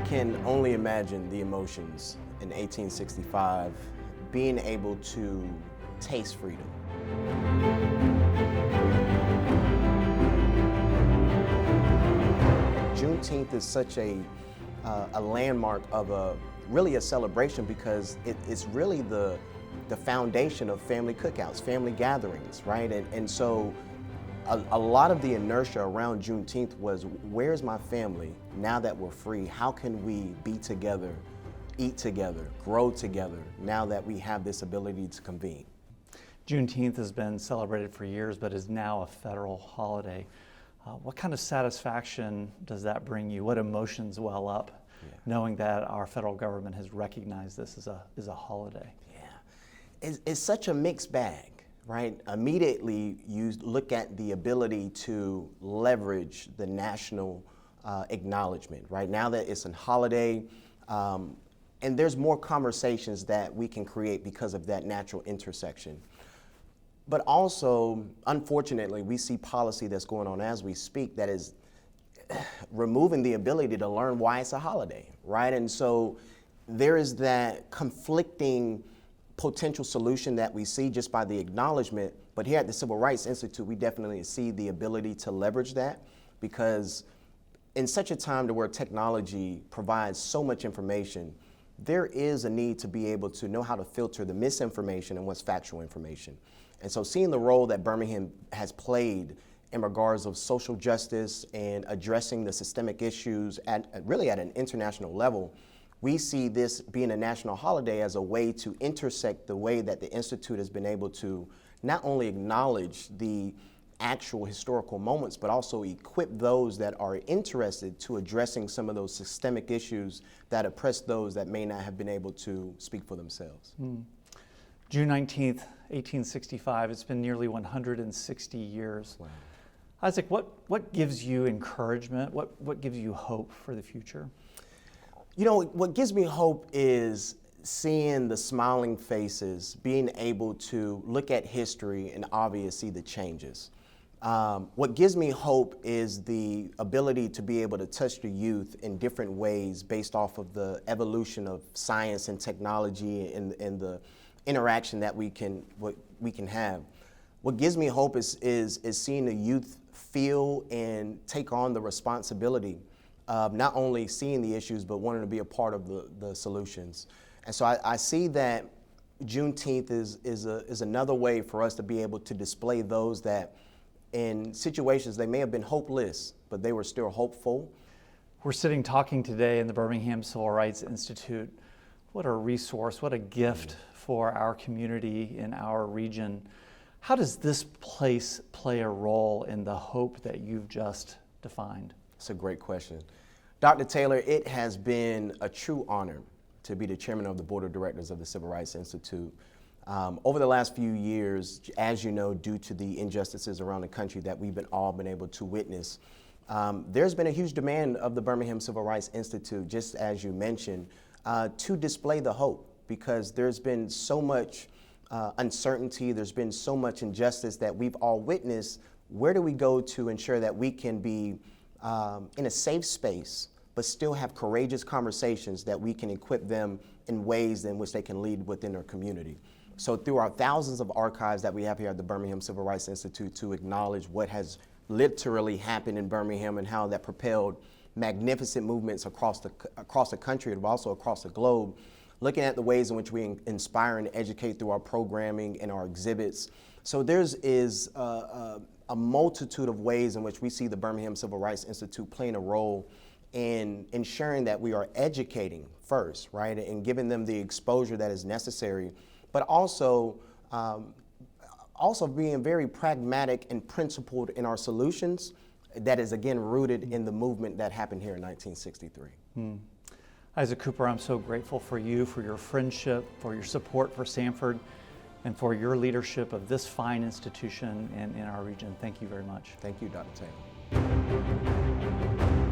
can only imagine the emotions in 1865, being able to taste freedom. Juneteenth is such a landmark of really a celebration, because it's really the foundation of family cookouts, family gatherings, right? And so a lot of the inertia around Juneteenth was, where's my family now that we're free? How can we be together, eat together, grow together, now that we have this ability to convene? Juneteenth has been celebrated for years, but is now a federal holiday. What kind of satisfaction does that bring you? What emotions well up, knowing that our federal government has recognized this as a holiday? Yeah, it's such a mixed bag. Right? Immediately, you look at the ability to leverage the national acknowledgement, right? Now that it's a holiday, and there's more conversations that we can create because of that natural intersection. But also, unfortunately, we see policy that's going on as we speak that is removing the ability to learn why it's a holiday, right? And so there is that conflicting potential solution that we see just by the acknowledgement. But here at the Civil Rights Institute, we definitely see the ability to leverage that, because in such a time to where technology provides so much information, there is a need to be able to know how to filter the misinformation and what's factual information. And so seeing the role that Birmingham has played in regards of social justice and addressing the systemic issues really at an international level, we see this being a national holiday as a way to intersect the way that the Institute has been able to not only acknowledge the actual historical moments, but also equip those that are interested to addressing some of those systemic issues that oppress those that may not have been able to speak for themselves. June 19th, 1865, it's been nearly 160 years. Wow. Isaac, what gives you encouragement? What gives you hope for the future? You know, what gives me hope is seeing the smiling faces, being able to look at history and obviously see the changes. What gives me hope is the ability to be able to touch the youth in different ways based off of the evolution of science and technology and the interaction that we can have. What gives me hope is seeing the youth feel and take on the responsibility of not only seeing the issues, but wanting to be a part of the solutions. And so I see that Juneteenth is another way for us to be able to display those that in situations they may have been hopeless, but they were still hopeful. We're sitting talking today in the Birmingham Civil Rights Institute. What a resource, what a gift for our community in our region. How does this place play a role in the hope that you've just defined? That's a great question. Dr. Taylor, it has been a true honor to be the chairman of the board of directors of the Civil Rights Institute. Over the last few years, as you know, due to the injustices around the country that we've all been able to witness, there's been a huge demand of the Birmingham Civil Rights Institute, just as you mentioned, to display the hope, because there's been so much uncertainty, there's been so much injustice that we've all witnessed. Where do we go to ensure that we can be in a safe space, but still have courageous conversations that we can equip them in ways in which they can lead within their community? So through our thousands of archives that we have here at the Birmingham Civil Rights Institute to acknowledge what has literally happened in Birmingham and how that propelled magnificent movements across the country and also across the globe, looking at the ways in which we inspire and educate through our programming and our exhibits. So there's a multitude of ways in which we see the Birmingham Civil Rights Institute playing a role in ensuring that we are educating first, right, and giving them the exposure that is necessary, but also being very pragmatic and principled in our solutions that is, again, rooted in the movement that happened here in 1963. Isaac Cooper, I'm so grateful for you, for your friendship, for your support for Samford, and for your leadership of this fine institution in our region. Thank you very much. Thank you, Dr. Taylor.